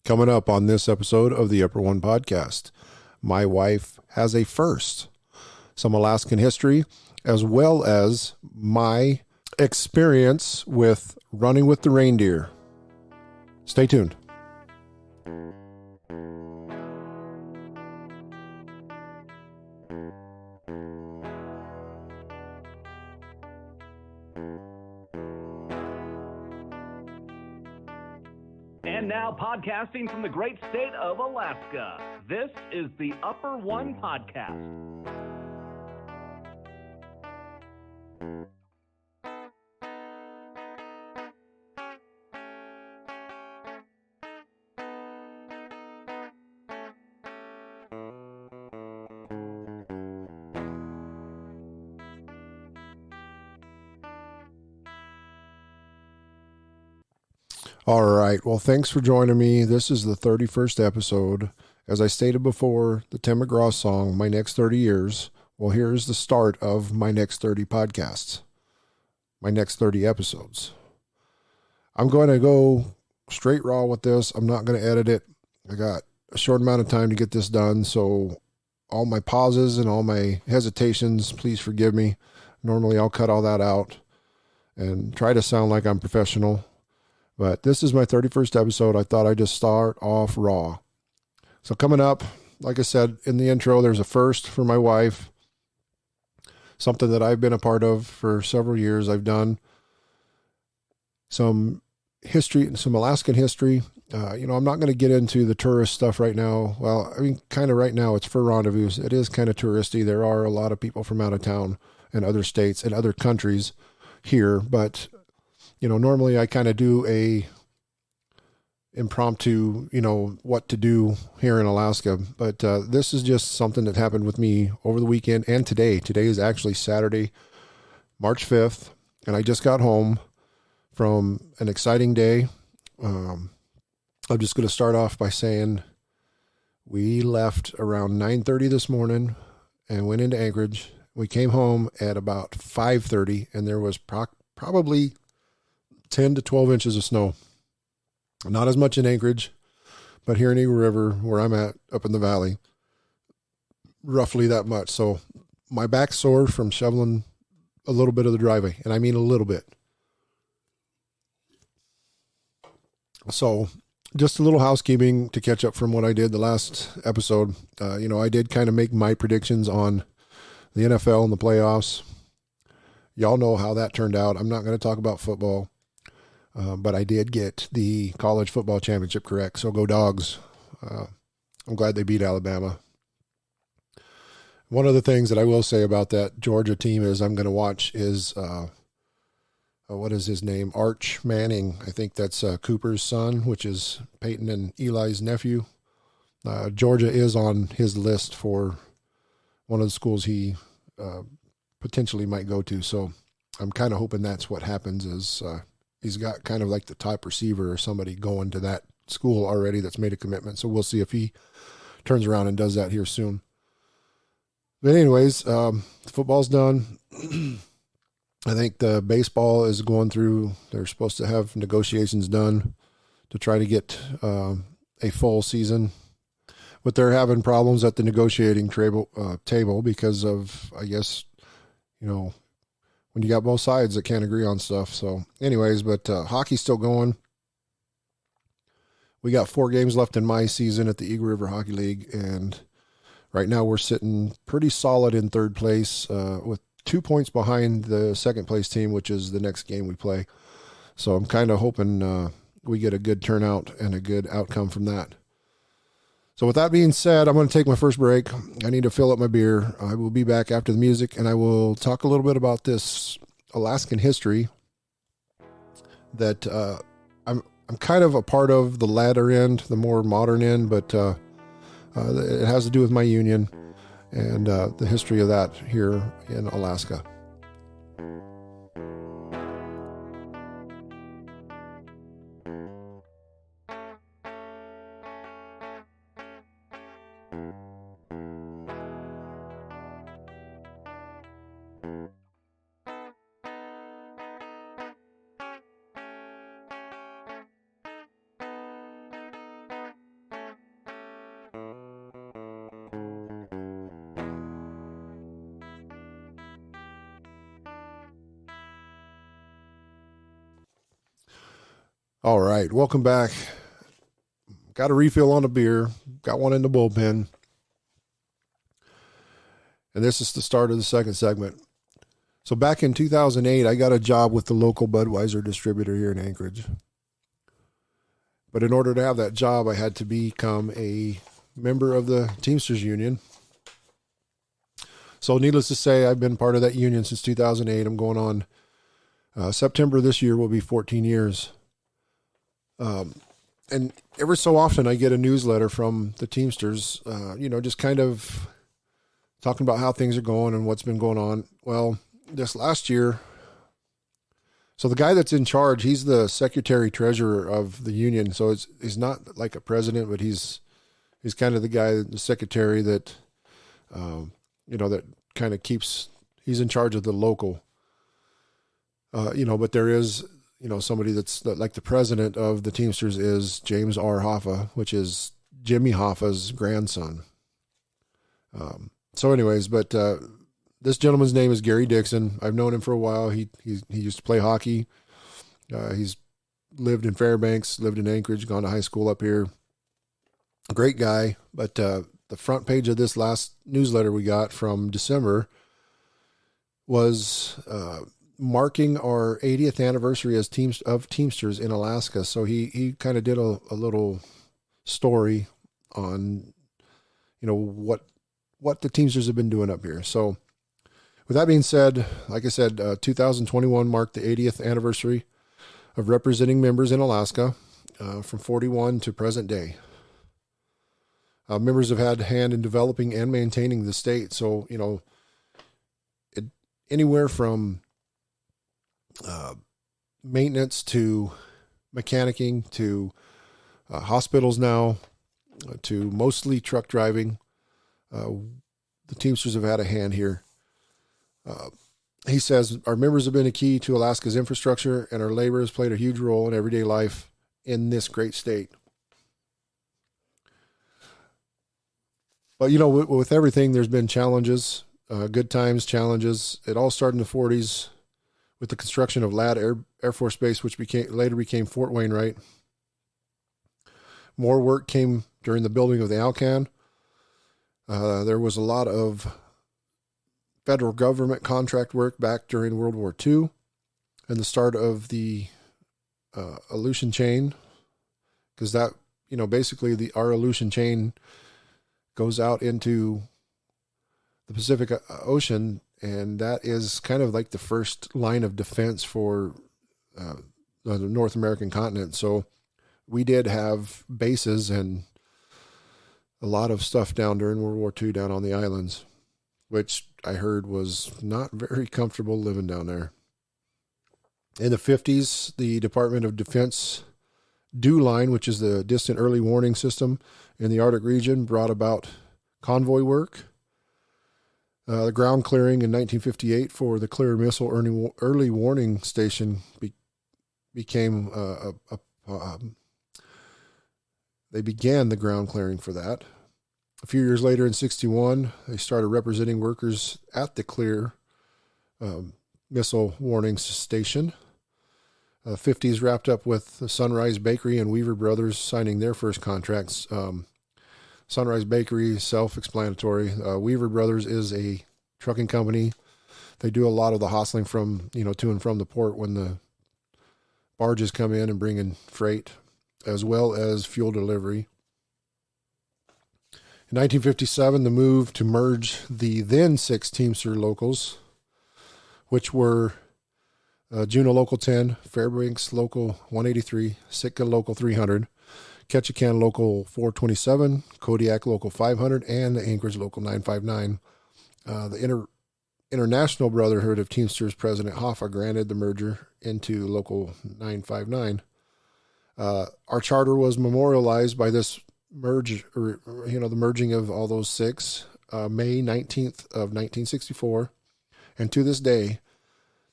Coming up on this episode of the Upper One Podcast, my wife has a first, some Alaskan history, as well as my experience with running with the reindeer. Stay tuned. And now, podcasting from the great state of Alaska, this is the Upper One Podcast. All right. Well, thanks for joining me. This is the 31st episode. As I stated before, the Tim McGraw song, My Next 30 Years. Well, here's the start of my next 30 podcasts, my next 30 episodes. I'm going to go straight raw with this. I'm not going to edit it. I got a short amount of time to get this done. So all my pauses and all my hesitations, please forgive me. Normally I'll cut all that out and try to sound like I'm professional. But this is my 31st episode. I thought I'd just start off raw. So coming up, like I said in the intro, there's a first for my wife. Something that I've been a part of for several years. I've done some history, some Alaskan history. I'm not going to get into the tourist stuff right now. Well, I mean, kind of right now it's Fur Rondevouse. It is kind of touristy. There are a lot of people from out of town and other states and other countries here, but normally I kind of do a impromptu, what to do here in Alaska. But this is just something that happened with me over the weekend and today. Today is actually Saturday, March 5th, and I just got home from an exciting day. I'm just going to start off by saying we left around 9:30 this morning and went into Anchorage. We came home at about 5:30, and there was probably 10 to 12 inches of snow. Not as much in Anchorage, but here in Eagle River, where I'm at, up in the valley, roughly that much. So my back's sore from shoveling a little bit of the driveway, and I mean a little bit. So just a little housekeeping to catch up from what I did the last episode. I did kind of make my predictions on the NFL and the playoffs. Y'all know how that turned out. I'm not going to talk about football. But I did get the college football championship correct. So go Dogs. I'm glad they beat Alabama. One of the things that I will say about that Georgia team is I'm going to watch is, what is his name? Arch Manning. I think that's Cooper's son, which is Peyton and Eli's nephew. Georgia is on his list for one of the schools he potentially might go to. So I'm kind of hoping that's what happens is he's got kind of like the top receiver or somebody going to that school already that's made a commitment. So we'll see if he turns around and does that here soon. But anyways, football's done. I think the baseball is going through, they're supposed to have negotiations done to try to get a full season. But they're having problems at the negotiating table because of, I guess, when you got both sides that can't agree on stuff. So anyways, but hockey's still going. We got 4 games left in my season at the Eagle River Hockey League. And right now we're sitting pretty solid in third place with 2 points behind the second place team, which is the next game we play. So I'm kind of hoping we get a good turnout and a good outcome from that. So with that being said, I'm going to take my first break. I need to fill up my beer. I will be back after the music, and I will talk a little bit about this Alaskan history that I'm kind of a part of the latter end, the more modern end, but it has to do with my union and the history of that here in Alaska. All right, welcome back. Got a refill on a beer. Got one in the bullpen. And this is the start of the second segment. So back in 2008, I got a job with the local Budweiser distributor here in Anchorage. But in order to have that job, I had to become a member of the Teamsters Union. So needless to say, I've been part of that union since 2008. I'm going on September this year will be 14 years. And every so often I get a newsletter from the Teamsters, just kind of talking about how things are going and what's been going on. Well, this last year, so the guy that's in charge, he's the secretary treasurer of the union. So he's not like a president, but he's kind of the guy, the secretary that, that kind of he's in charge of the local, but there is, somebody that's like the president of the Teamsters is James R. Hoffa, which is Jimmy Hoffa's grandson. So anyways, but this gentleman's name is Gary Dixon. I've known him for a while. He used to play hockey. He's lived in Fairbanks, lived in Anchorage, gone to high school up here. Great guy. But the front page of this last newsletter we got from December was marking our 80th anniversary as Teamsters in Alaska. So he kind of did a little story on, what the Teamsters have been doing up here. So with that being said, like I said, 2021 marked the 80th anniversary of representing members in Alaska from 41 to present day. Members have had a hand in developing and maintaining the state. So, anywhere from maintenance to mechanicking to hospitals now to mostly truck driving. The Teamsters have had a hand here. He says, our members have been a key to Alaska's infrastructure, and our labor has played a huge role in everyday life in this great state. But, with everything, there's been challenges, good times, challenges. It all started in the 40s with the construction of Ladd Air Force Base, which later became Fort Wainwright. More work came during the building of the Alcan. There was a lot of federal government contract work back during World War II and the start of the Aleutian chain, because that, basically our Aleutian chain goes out into the Pacific Ocean, and that is kind of like the first line of defense for the North American continent. So we did have bases and a lot of stuff down during World War II down on the islands, which I heard was not very comfortable living down there. In the 50s, the Department of Defense DEW line, which is the distant early warning system in the Arctic region, brought about convoy work. The ground clearing in 1958 for the Clear Missile Early Warning Station became they began the ground clearing for that. A few years later, in 1961, they started representing workers at the Clear Missile Warning Station. 50s wrapped up with the Sunrise Bakery and Weaver Brothers signing their first contracts. Sunrise Bakery, self-explanatory. Weaver Brothers is a trucking company. They do a lot of the hustling from, to and from the port when the barges come in and bring in freight, as well as fuel delivery. In 1957, the move to merge the then 6 Teamster locals, which were Juneau Local 10, Fairbanks Local 183, Sitka Local 300, Ketchikan Local 427, Kodiak Local 500, and the Anchorage Local 959. The International Brotherhood of Teamsters President Hoffa granted the merger into Local 959. Our charter was memorialized by this merge, the merging of all those 6, May 19th of 1964, and to this day,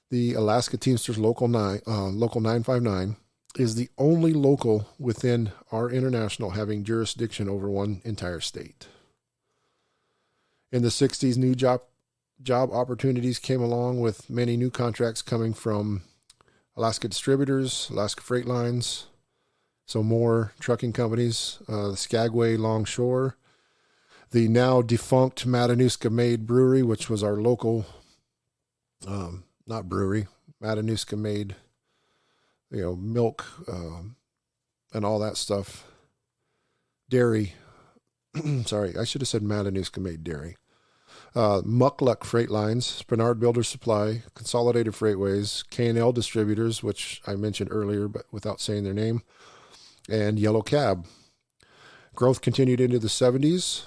the Alaska Teamsters Local 959 is the only local within our international having jurisdiction over one entire state. In the 60s, new job opportunities came along with many new contracts coming from Alaska Distributors, Alaska Freight Lines, so more trucking companies, the Skagway Longshore, the now defunct Matanuska-made brewery, which was our local, not brewery, Matanuska-made, milk and all that stuff. Dairy. Sorry, I should have said Matanuska-made dairy. Muckluck Freight Lines, Spenard Builder Supply, Consolidated Freightways, K&L Distributors, which I mentioned earlier but without saying their name, and Yellow Cab. Growth continued into the 70s.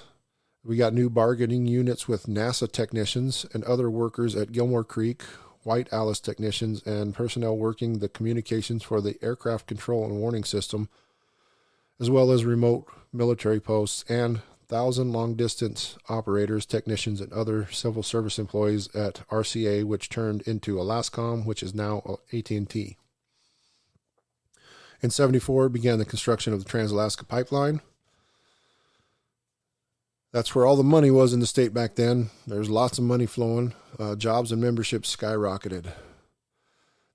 We got new bargaining units with NASA technicians and other workers at Gilmore Creek, White Alice technicians, and personnel working the communications for the aircraft control and warning system, as well as remote military posts and 1,000 long-distance operators, technicians, and other civil service employees at RCA, which turned into Alascom, which is now AT&T. In 74, began the construction of the Trans-Alaska Pipeline. That's where all the money was in the state back then. There's lots of money flowing. Jobs and memberships skyrocketed.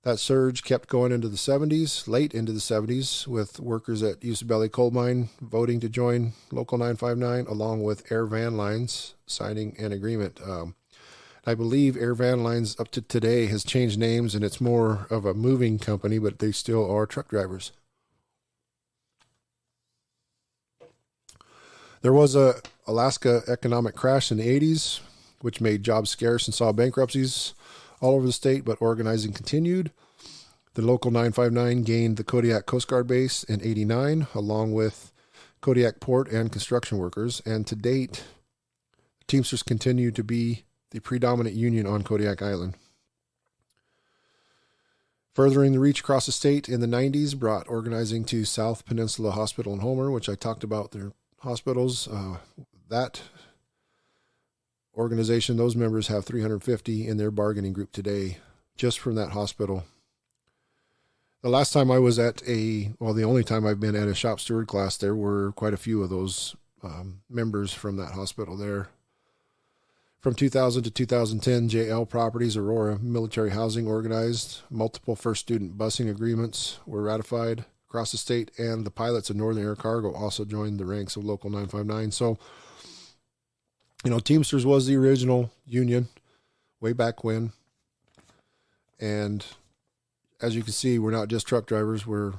That surge kept going into the 70s, late into the 70s, with workers at Usabelli Coal Mine voting to join Local 959, along with Air Van Lines signing an agreement. I believe Air Van Lines up to today has changed names, and it's more of a moving company, but they still are truck drivers. There was a Alaska economic crash in the 80s, which made jobs scarce and saw bankruptcies all over the state, but organizing continued. The Local 959 gained the Kodiak Coast Guard Base in 89, along with Kodiak Port and construction workers. And to date, Teamsters continue to be the predominant union on Kodiak Island. Furthering the reach across the state in the 90s brought organizing to South Peninsula Hospital in Homer, which I talked about their hospitals. That organization, those members have 350 in their bargaining group today, just from that hospital. The last time I was at the only time I've been at a shop steward class, there were quite a few of those members from that hospital there. From 2000 to 2010, JL Properties Aurora Military Housing organized. Multiple first student busing agreements were ratified across the state, and the pilots of Northern Air Cargo also joined the ranks of Local 959. So, Teamsters was the original union way back when. And as you can see, we're not just truck drivers. We're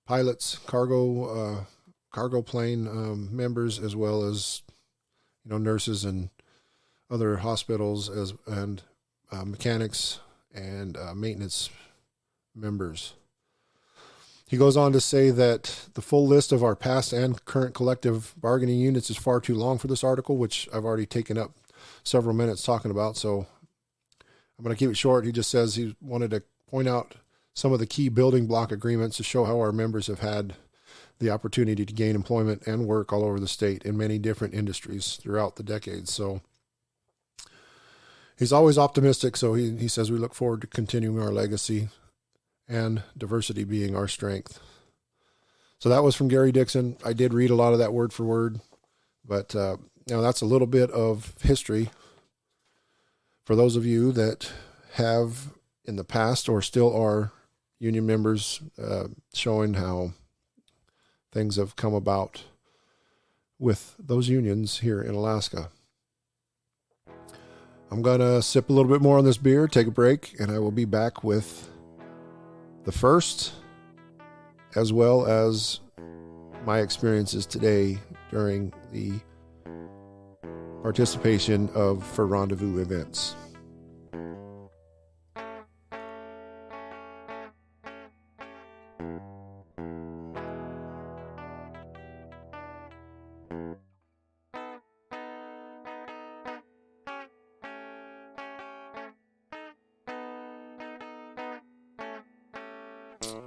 pilots, cargo plane members, as well as, nurses and other hospitals and mechanics and maintenance members. He goes on to say that the full list of our past and current collective bargaining units is far too long for this article, which I've already taken up several minutes talking about, so I'm going to keep it short. He just says he wanted to point out some of the key building block agreements to show how our members have had the opportunity to gain employment and work all over the state in many different industries throughout the decades. So he's always optimistic, so he says we look forward to continuing our legacy and diversity being our strength. So that was from Gary Dixon. I did read a lot of that word for word, but that's a little bit of history for those of you that have in the past or still are union members, showing how things have come about with those unions here in Alaska. I'm going to sip a little bit more on this beer, take a break, and I will be back with the first, as well as my experiences today during the participation of Fur Rendezvous events.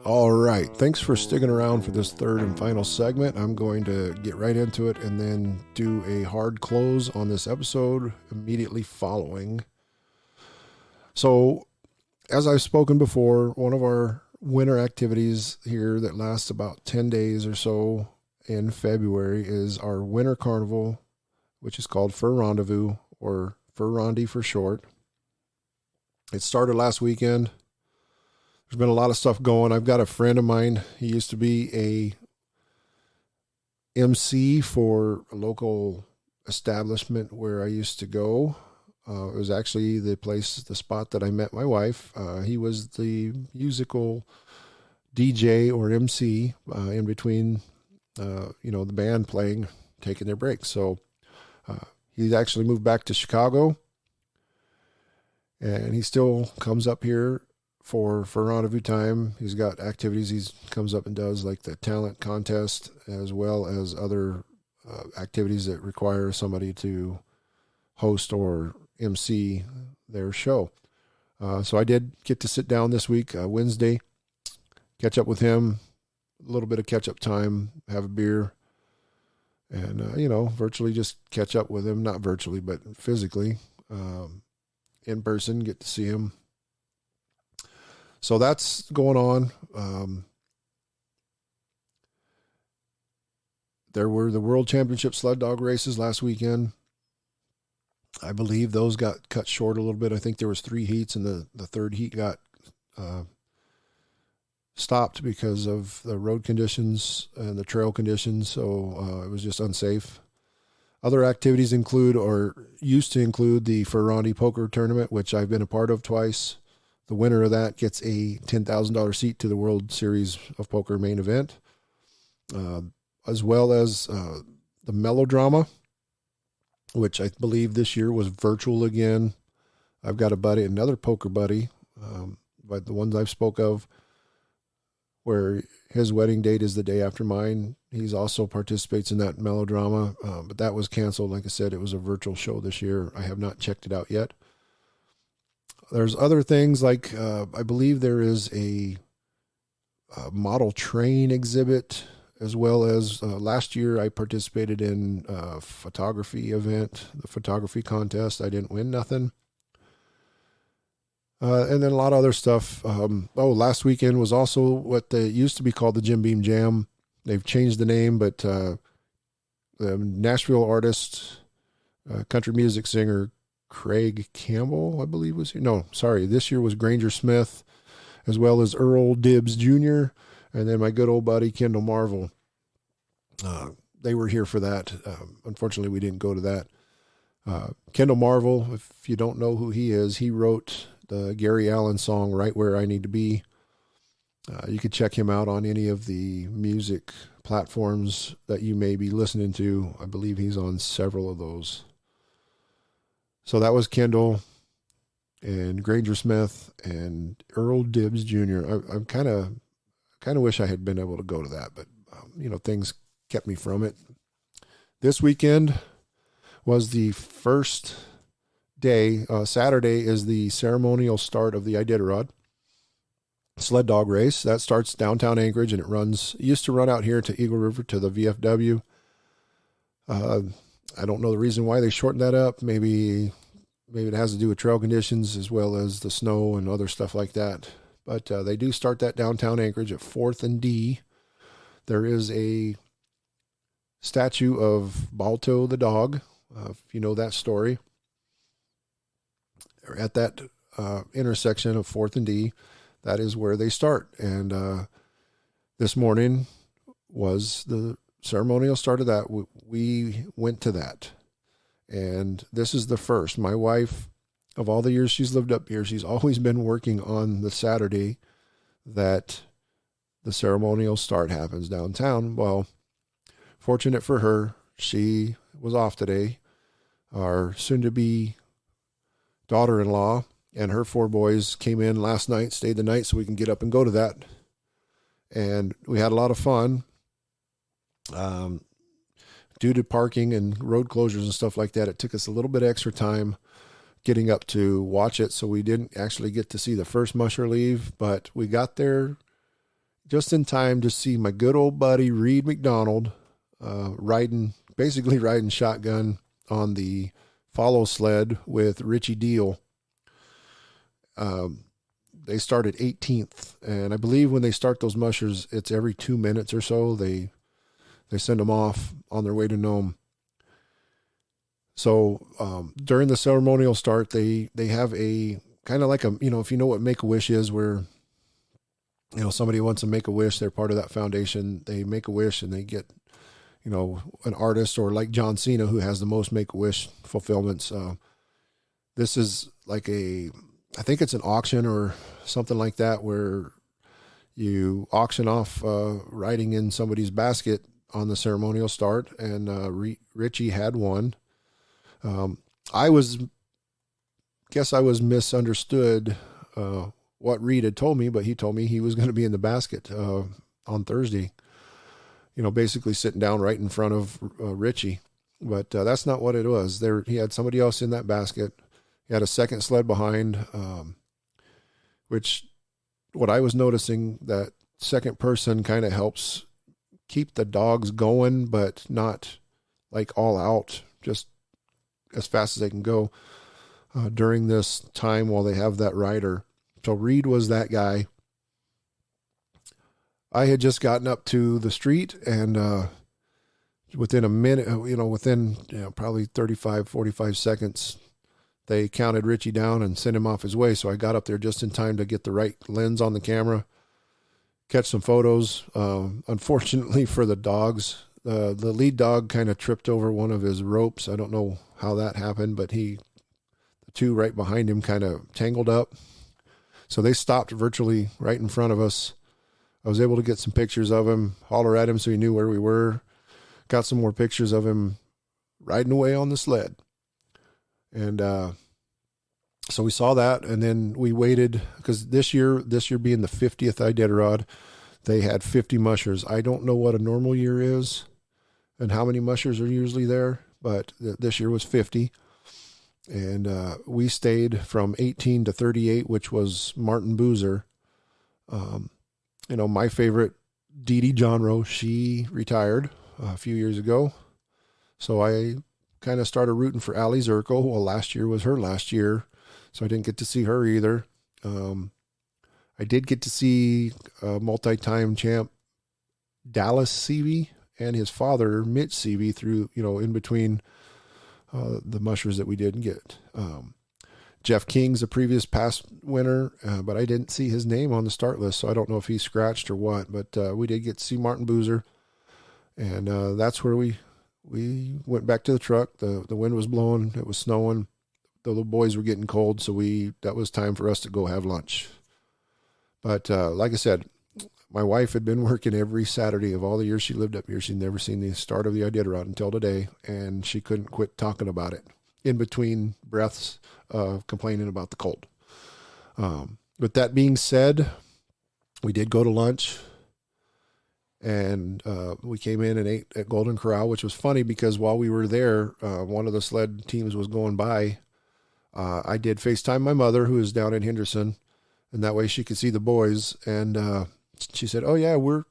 All right. Thanks for sticking around for this third and final segment. I'm going to get right into it and then do a hard close on this episode immediately following. So, as I've spoken before, one of our winter activities here that lasts about 10 days or so in February is our winter carnival, which is called Fur Rendezvous, or Fur Rondy for short. It started last weekend. There's been a lot of stuff going. I've got a friend of mine. He used to be a MC for a local establishment where I used to go. It was actually the spot that I met my wife. He was the musical DJ or MC in between, the band playing, taking their breaks. So he's actually moved back to Chicago, and he still comes up here for rendezvous time. He's got activities he comes up and does, like the talent contest, as well as other activities that require somebody to host or MC their show. So I did get to sit down this week, Wednesday, catch up with him, a little bit of catch up time, have a beer, and, virtually just catch up with him, not virtually, but physically, in person, get to see him. So that's going on. There were the World Championship sled dog races last weekend. I believe those got cut short a little bit. I think there was 3 heats, and the third heat got stopped because of the road conditions and the trail conditions. So it was just unsafe. Other activities used to include the Fur Rondy poker tournament, which I've been a part of twice. The winner of that gets a $10,000 seat to the World Series of Poker main event, as well as the melodrama, which I believe this year was virtual again. I've got another poker buddy, but the ones I've spoke of, where his wedding date is the day after mine. He's also participates in that melodrama, but that was canceled. Like I said, it was a virtual show this year. I have not checked it out yet. There's other things like I believe there is a model train exhibit, as well as last year I participated in a photography event, the photography contest. I didn't win nothing. And then a lot of other stuff. Last weekend was also what used to be called the Jim Beam Jam. They've changed the name, but the Nashville artist, country music singer, Craig Campbell, I believe was here. No, sorry. This year was Granger Smith, as well as Earl Dibbs Jr., and then my good old buddy, Kendall Marvel. They were here for that. Unfortunately, we didn't go to that. Kendall Marvel, if you don't know who he is, he wrote the Gary Allan song, Right Where I Need to Be. You could check him out on any of the music platforms that you may be listening to. I believe he's on several of those. So that was Kendall and Granger Smith and Earl Dibbs Jr. I'm kind of wish I had been able to go to that, but things kept me from it. This weekend was the first day. Saturday is the ceremonial start of the Iditarod sled dog race. That starts downtown Anchorage, and it used to run out here to Eagle River to the VFW. I don't know the reason why they shortened that up. Maybe it has to do with trail conditions as well as the snow and other stuff like that. But they do start that downtown Anchorage at 4th and D. There is a statue of Balto the dog, if you know that story. At that intersection of 4th and D, that is where they start. And this morning was the ceremonial start of that. We went to that. And this is the first. My wife, of all the years she's lived up here, she's always been working on the Saturday that the ceremonial start happens downtown. Well, fortunate for her, she was off today. Our soon-to-be daughter-in-law and her 4 boys came in last night, stayed the night so we can get up and go to that. And we had a lot of fun. Due to parking and road closures and stuff like that, it took us a little bit extra time getting up to watch it, so we didn't actually get to see the first musher leave, but we got there just in time to see my good old buddy Reed McDonald riding shotgun on the follow sled with Richie Deal. They start at 18th, and I believe when they start those mushers, it's every 2 minutes or so. They send them off on their way to Nome. So during the ceremonial start, they have a kind of like a, if you know what Make-A-Wish is, where, somebody wants to make a wish, they're part of that foundation. They make a wish and they get, an artist, or like John Cena, who has the most Make-A-Wish fulfillments. This is like I think it's an auction or something like that, where you auction off writing in somebody's basket on the ceremonial start. And Richie had one. I guess I was misunderstood what Reed had told me, but he told me he was going to be in the basket on Thursday, basically sitting down right in front of Richie. But that's not what it was. He had somebody else in that basket. He had a second sled behind, which what I was noticing, that second person kind of helps keep the dogs going, but not like all out, just as fast as they can go during this time while they have that rider. So Reed was that guy. I had just gotten up to the street, and within a minute, within probably 35, 45 seconds, they counted Richie down and sent him off his way. So I got up there just in time to get the right lens on the camera, catch some photos. Unfortunately for the dogs, the lead dog kind of tripped over one of his ropes. I don't know how that happened, but the two right behind him kind of tangled up. So they stopped virtually right in front of us. I was able to get some pictures of him, holler at him so he knew where we were. Got some more pictures of him riding away on the sled. And so we saw that, and then we waited, because this year being the 50th Iditarod, they had 50 mushers. I don't know what a normal year is and how many mushers are usually there, but this year was 50. And we stayed from 18 to 38, which was Martin Boozer. My favorite, Dee Dee Johnrow, she retired a few years ago. So I kind of started rooting for Allie Zirkle. Well, last year was her last year, so I didn't get to see her either. I did get to see multi-time champ Dallas Seavey and his father, Mitch Seavey, through, in between the mushers that we didn't get. Jeff King's a previous past winner, but I didn't see his name on the start list, so I don't know if he's scratched or what. But we did get to see Martin Boozer, and that's where we went back to the truck. The wind was blowing, it was snowing, the little boys were getting cold, so that was time for us to go have lunch. But like I said, my wife had been working every Saturday of all the years she lived up here. She'd never seen the start of the Iditarod until today, and she couldn't quit talking about it in between breaths, complaining about the cold. With that being said, we did go to lunch, and we came in and ate at Golden Corral, which was funny because while we were there, one of the sled teams was going by. I did FaceTime my mother, who is down in Henderson, and that way she could see the boys. And she said, "Oh yeah, we're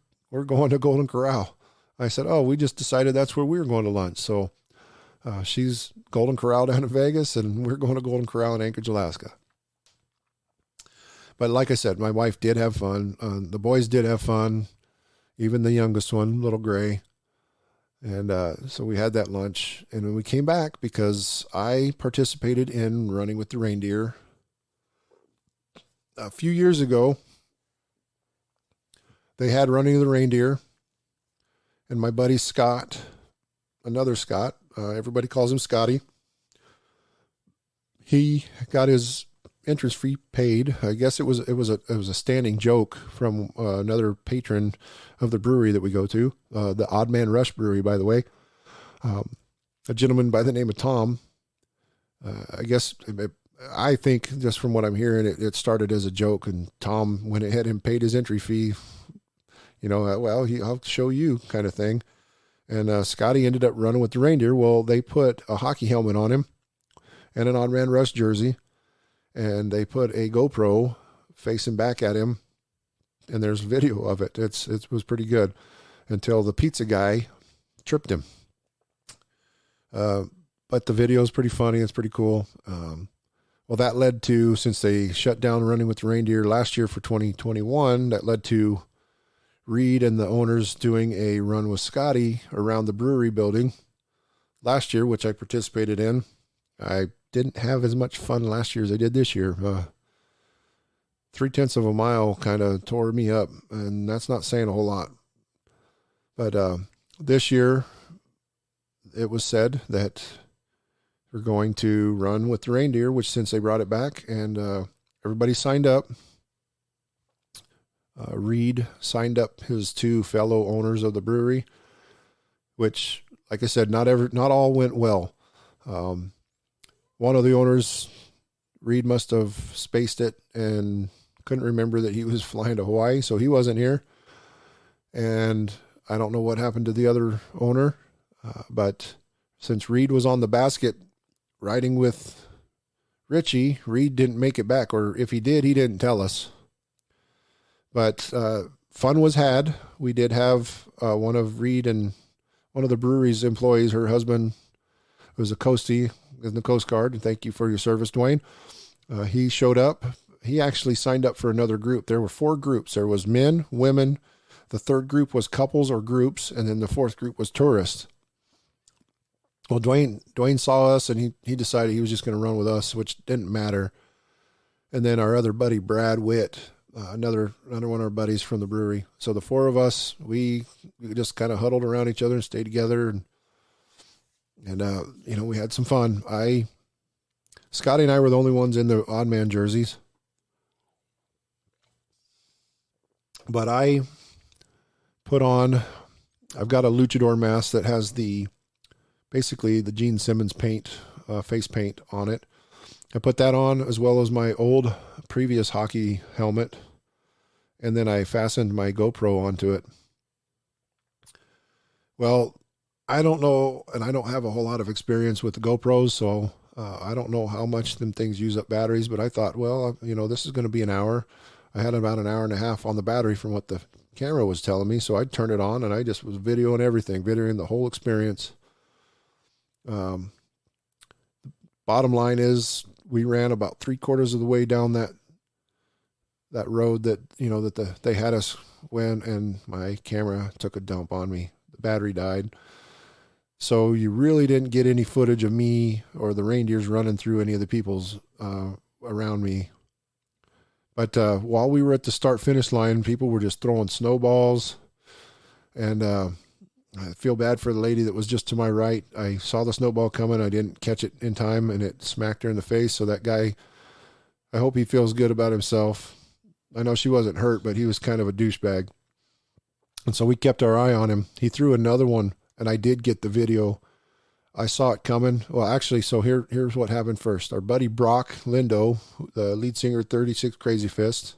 going to Golden Corral." I said, "Oh, we just decided that's where we were going to lunch." So she's Golden Corral down in Vegas, and we're going to Golden Corral in Anchorage, Alaska. But like I said, my wife did have fun. The boys did have fun. Even the youngest one, little Gray. And so we had that lunch, and when we came back, because I participated in running with the reindeer a few years ago, they had running of the reindeer, and my buddy Scott, another Scott, everybody calls him Scotty, he got his entrance fee paid. I guess it was a standing joke from another patron of the brewery that we go to, the Odd Man Rush Brewery, by the way. A gentleman by the name of Tom. I think just from what I'm hearing, it started as a joke, and Tom went ahead and paid his entry fee. I'll show you kind of thing. And Scotty ended up running with the reindeer. Well, they put a hockey helmet on him and an Odd Man Rush jersey, and they put a GoPro facing back at him, and there's video of it. It was pretty good until the pizza guy tripped him. But the video is pretty funny. It's pretty cool. Well, that led to, since they shut down running with the reindeer last year for 2021, that led to Reed and the owners doing a run with Scotty around the brewery building. last year, which I participated in. I didn't have as much fun last year as I did this year. 0.3 of a mile kind of tore me up, and that's not saying a whole lot. But this year, it was said that we're going to run with the reindeer, which since they brought it back, and everybody signed up. Reed signed up his 2 fellow owners of the brewery, which, like I said, not all went well. One of the owners, Reed, must have spaced it and couldn't remember that he was flying to Hawaii, so he wasn't here. And I don't know what happened to the other owner, but since Reed was on the basket riding with Richie, Reed didn't make it back, or if he did, he didn't tell us. But fun was had. We did have one of Reed and one of the brewery's employees, her husband, was a coastie in the Coast Guard, and thank you for your service, Dwayne. He showed up. He actually signed up for another group. There were 4 groups. There was men, women. The third group was couples or groups, and then the fourth group was tourists. Well, Dwayne saw us, and he decided he was just going to run with us, which didn't matter. And then our other buddy, Brad Witt, another one of our buddies from the brewery. So the 4 of us, we just kind of huddled around each other and stayed together, and we had some fun. Scotty and I were the only ones in the odd man jerseys, but I put on, I've got a luchador mask that has basically the Gene Simmons paint, face paint on it. I put that on as well as my old previous hockey helmet, and then I fastened my GoPro onto it. Well, I don't know, and I don't have a whole lot of experience with the GoPros, so I don't know how much them things use up batteries, but I thought, well, this is going to be an hour. I had about an hour and a half on the battery from what the camera was telling me, so I'd turn it on, and I just was videoing everything, videoing the whole experience. Bottom line is, we ran about 3/4 of the way down that road that they had us when, and my camera took a dump on me. The battery died. So you really didn't get any footage of me or the reindeers running through any of the people's around me. But while we were at the start-finish line, people were just throwing snowballs. And I feel bad for the lady that was just to my right. I saw the snowball coming. I didn't catch it in time, and it smacked her in the face. So that guy, I hope he feels good about himself. I know she wasn't hurt, but he was kind of a douchebag. And so we kept our eye on him. He threw another one, and I did get the video. I saw it coming. Well, actually, so here's what happened first. Our buddy Brock Lindo, the lead singer, 36 Crazy Fists,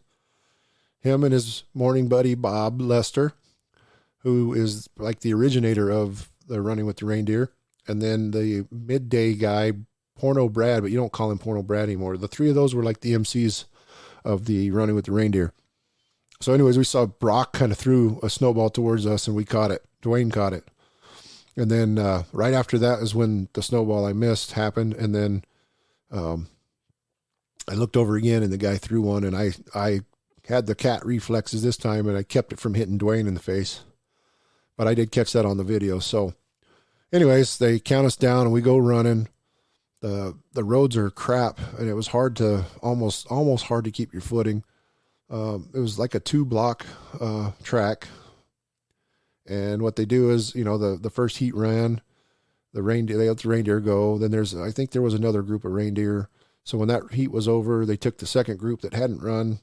him and his morning buddy Bob Lester, who is like the originator of the Running with the Reindeer, and then the midday guy, Porno Brad, but you don't call him Porno Brad anymore. The 3 of those were like the MCs of the Running with the Reindeer. So anyways, we saw Brock kind of threw a snowball towards us, and we caught it. Dwayne caught it. And then right after that is when the snowball I missed happened. And then I looked over again, and the guy threw one, and I had the cat reflexes this time, and I kept it from hitting Dwayne in the face. But I did catch that on the video. So anyways, they count us down, and we go running. The roads are crap, and it was almost hard to keep your footing. It was like a 2-block track. And what they do is, the first heat ran, they let the reindeer go. Then I think there was another group of reindeer. So when that heat was over, they took the second group that hadn't run.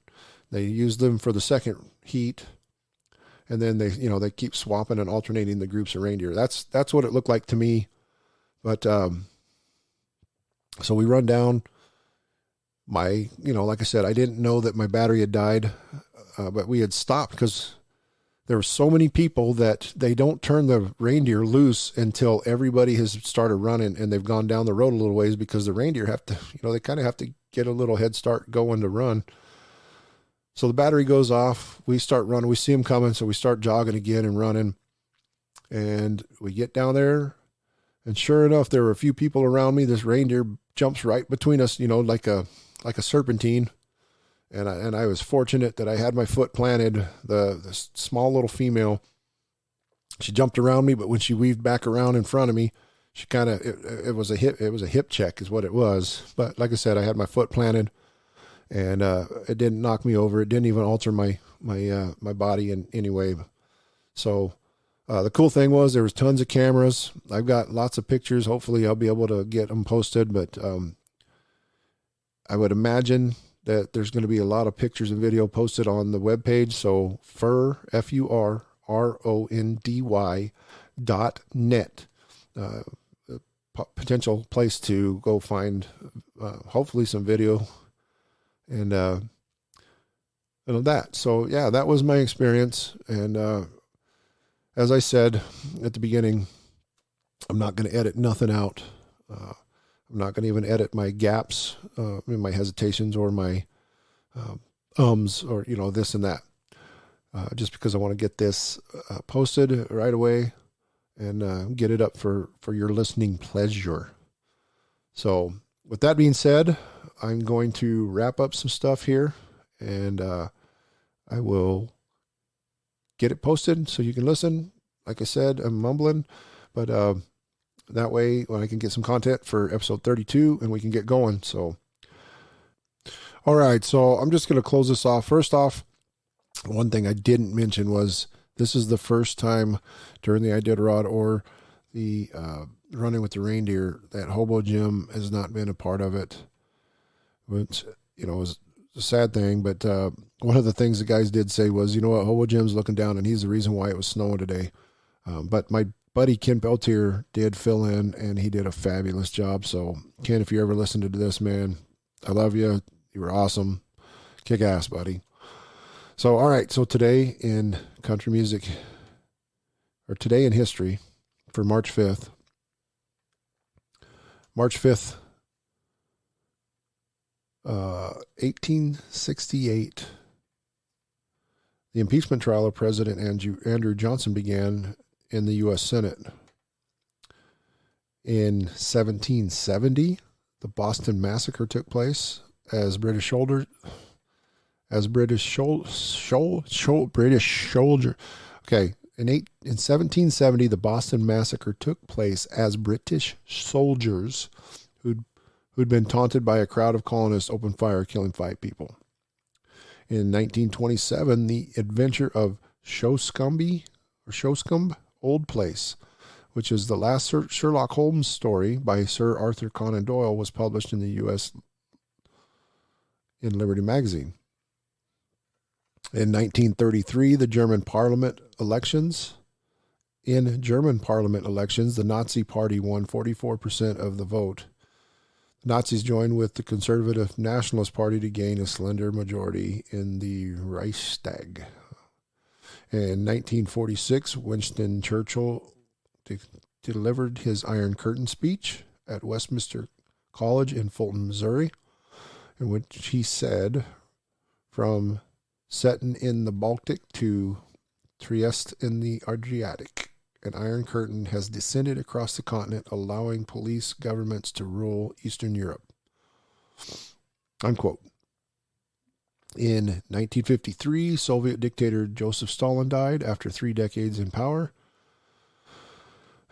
They used them for the second heat. And then they keep swapping and alternating the groups of reindeer. That's what it looked like to me. But, so we run down like I said, I didn't know that my battery had died, but we had stopped because there were so many people that they don't turn the reindeer loose until everybody has started running and they've gone down the road a little ways, because the reindeer have to, they kind of have to get a little head start going to run. So the battery goes off. We start running. We see them coming. So we start jogging again and running, and we get down there, and sure enough, there were a few people around me. This reindeer jumps right between us, like a serpentine. And I was fortunate that I had my foot planted. The small little female, she jumped around me, but when she weaved back around in front of me, she kind of, it was a hip check is what it was. But like I said, I had my foot planted, and it didn't knock me over. It didn't even alter my body in any way. So the cool thing was there was tons of cameras. I've got lots of pictures. Hopefully I'll be able to get them posted, but I would imagine that there's going to be a lot of pictures and video posted on the webpage. So FurRondy.net, potential place to go find hopefully some video and that. So yeah, that was my experience. And as I said at the beginning, I'm not going to edit nothing out. I'm not going to even edit my gaps, my hesitations, or my ums, or this and that, just because I want to get this posted right away and get it up for your listening pleasure. So with that being said, I'm going to wrap up some stuff here, and I will get it posted so you can listen. Like I said, I'm mumbling, but that way when I can get some content for episode 32 and we can get going. So, all right. So I'm just going to close this off. First off, one thing I didn't mention was this is the first time during the Iditarod or the running with the reindeer that Hobo Jim has not been a part of it, which, was a sad thing. But one of the things the guys did say was, what, Hobo Jim's looking down and he's the reason why it was snowing today. But my buddy Ken Peltier did fill in, and he did a fabulous job. So Ken, if you ever listened to this, man, I love you. You were awesome. Kick ass, buddy. So, all right. So today in country music, or today in history, for March 5th, 1868, the impeachment trial of President Andrew Johnson began in the U.S. Senate. In 1770, the Boston Massacre took place as British soldier. Okay, in 1770, the Boston Massacre took place as British soldiers who'd been taunted by a crowd of colonists opened fire, killing 5 people. In 1927, the adventure of Shoscombe Old Place, which is the last Sherlock Holmes story by Sir Arthur Conan Doyle, was published in the U.S. in Liberty Magazine. In 1933, the German Parliament elections. In German Parliament elections, the Nazi Party won 44% of the vote. The Nazis joined with the Conservative Nationalist Party to gain a slender majority in the Reichstag. In 1946, Winston Churchill delivered his Iron Curtain speech at Westminster College in Fulton, Missouri, in which he said, "From Stettin in the Baltic to Trieste in the Adriatic, an Iron Curtain has descended across the continent, allowing police governments to rule Eastern Europe." Unquote. In 1953, Soviet dictator Joseph Stalin died after 3 decades in power.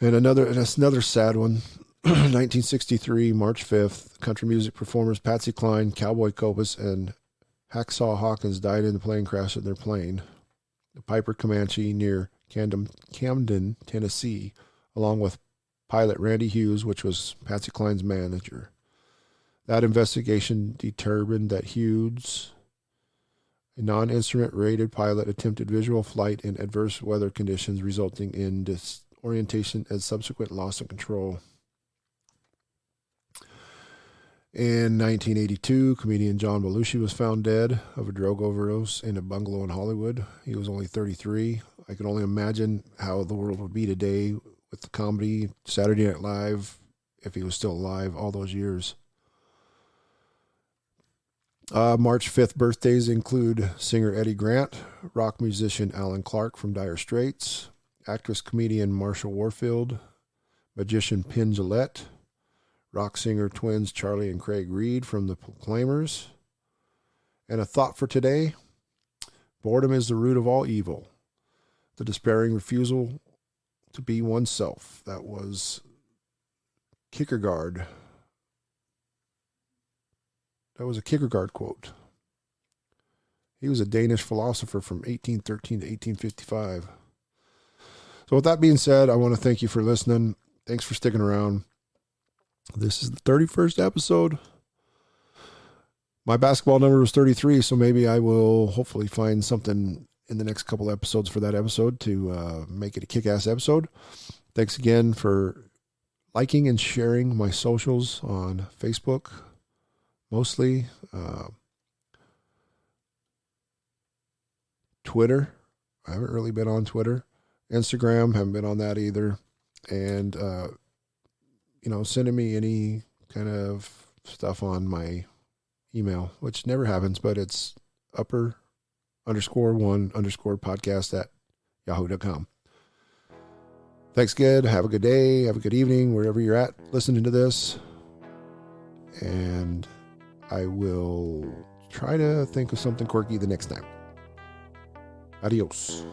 And that's another sad one. 1963, March 5th, country music performers Patsy Cline, Cowboy Copas, and Hacksaw Hawkins died in the plane crash of their plane, the Piper Comanche, near Camden, Tennessee, along with pilot Randy Hughes, which was Patsy Cline's manager. That investigation determined that Hughes, a non-instrument rated pilot, attempted visual flight in adverse weather conditions, resulting in disorientation and subsequent loss of control. In 1982, comedian John Belushi was found dead of a drug overdose in a bungalow in Hollywood. He was only 33. I can only imagine how the world would be today with the comedy Saturday Night Live if he was still alive all those years. March 5th birthdays include singer Eddie Grant, rock musician Alan Clark from Dire Straits, actress-comedian Marsha Warfield, magician Penn Jillette, rock singer twins Charlie and Craig Reed from the Proclaimers. And a thought for today: boredom is the root of all evil. The despairing refusal to be oneself. That was Kierkegaard. That was a Kierkegaard quote. He was a Danish philosopher from 1813 to 1855. So with that being said, I want to thank you for listening. Thanks for sticking around. This is the 31st episode. My basketball number was 33, so maybe I will hopefully find something in the next couple episodes for that episode to make it a kick-ass episode. Thanks again for liking and sharing my socials on Facebook, mostly. Twitter. I haven't really been on Twitter. Instagram, haven't been on that either. And, sending me any kind of stuff on my email, which never happens, but it's upper_1_podcast@yahoo.com. Thanks, good. Have a good day. Have a good evening, wherever you're at listening to this. And I will try to think of something quirky the next time. Adios.